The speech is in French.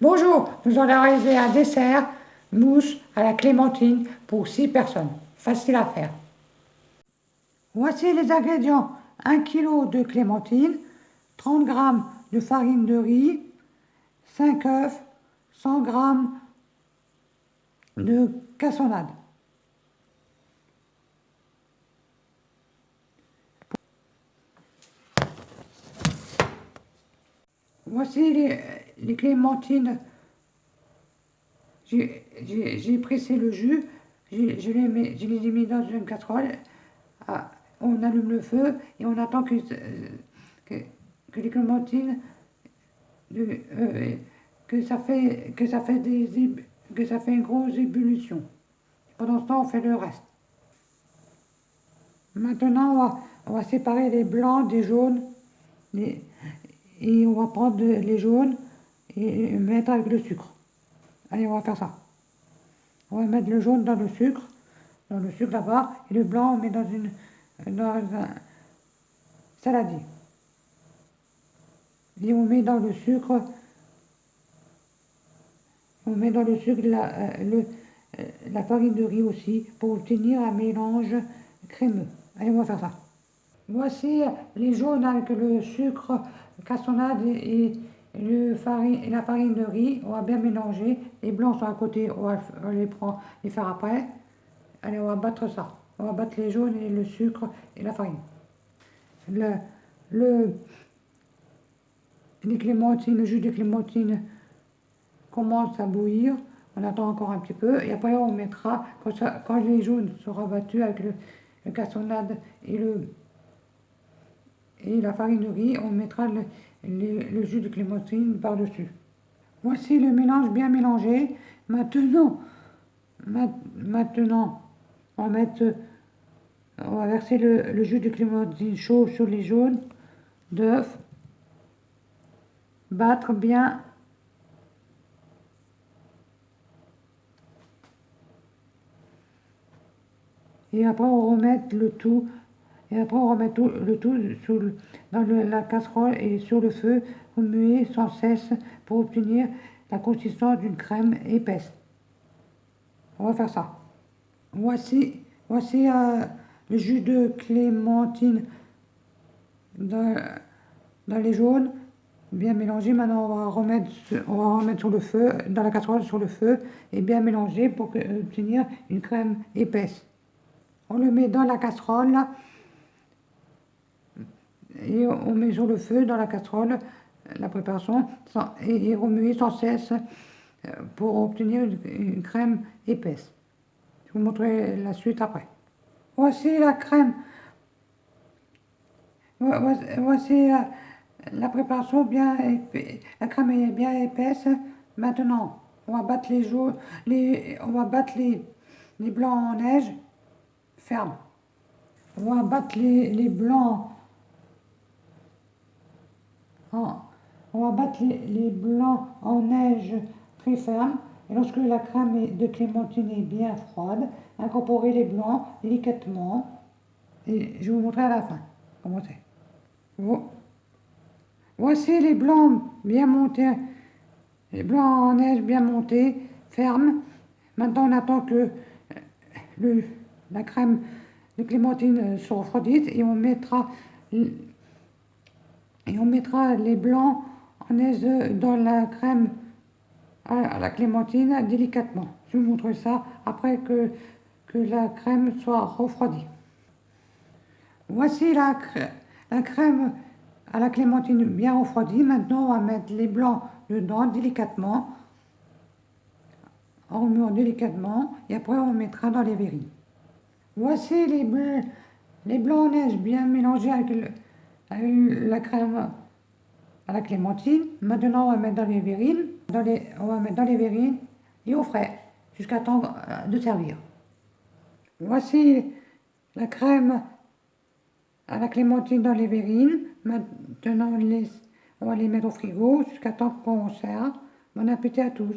Bonjour, nous allons réaliser un dessert mousse à la clémentine pour 6 personnes. Facile à faire. Voici les ingrédients. 1 kg de clémentine, 30 g de farine de riz, 5 œufs, 100 g de cassonade. Voici les clémentines. J'ai pressé le jus, je les ai mis dans une casserole. On allume le feu et on attend que les clémentines, que ça fait une grosse ébullition. Pendant ce temps, on fait le reste. Maintenant, on va séparer les blancs des jaunes. Et on va prendre les jaunes et mettre avec le sucre. Allez, on va faire ça. On va mettre le jaune dans le sucre là-bas, et le blanc on met dans un saladier. Et on met dans le sucre, la farine de riz aussi, pour obtenir un mélange crémeux. Allez, on va faire ça. Voici les jaunes avec le sucre, cassonade et la farine de riz. On va bien mélanger. Les blancs sont à côté, on va les faire après. Allez, on va battre ça. On va battre les jaunes et le sucre et la farine. Le jus de clémentine commence à bouillir. On attend encore un petit peu et après on mettra, quand les jaunes seront battus avec le cassonade et la farine de riz, on mettra le jus de clémentine par-dessus. Voici le mélange bien mélangé. Maintenant on va verser le jus de clémentine chaud sur les jaunes d'œufs. Battre bien. Et après on remet le tout. Dans la casserole et sur le feu, remuer sans cesse pour obtenir la consistance d'une crème épaisse. On va faire ça. Voici le jus de clémentine dans les jaunes, bien mélangé. Maintenant, on va remettre sur le feu, dans la casserole sur le feu, et bien mélanger pour obtenir une crème épaisse. On le met dans la casserole et on met sur le feu dans la casserole la préparation et remuer sans cesse pour obtenir une crème épaisse. Je vous montrerai la suite après. Voici la crème. Voici la préparation bien épaisse. La crème est bien épaisse. Maintenant, on va battre les blancs en neige ferme. On va battre les blancs en neige très ferme. Et lorsque la crème de clémentine est bien froide, incorporez les blancs délicatement. Et je vais vous montrer à la fin comment c'est. Voici les blancs bien montés, les blancs en neige bien montés, fermes. Maintenant, on attend que la crème de clémentine se refroidisse et on mettra les blancs en neige dans la crème à la clémentine délicatement. Je vais vous montrer ça après que la crème soit refroidie. Voici la crème à la clémentine bien refroidie. Maintenant, on va mettre les blancs dedans délicatement, en remuant délicatement, et après on mettra dans les verrines. Voici les blancs en neige bien mélangés avec la crème à la clémentine. Maintenant, on va mettre dans les verrines, et au frais jusqu'à temps de servir. Voici la crème à la clémentine dans les verrines. Maintenant, on va les mettre au frigo jusqu'à temps qu'on sert. Bon appétit à tous.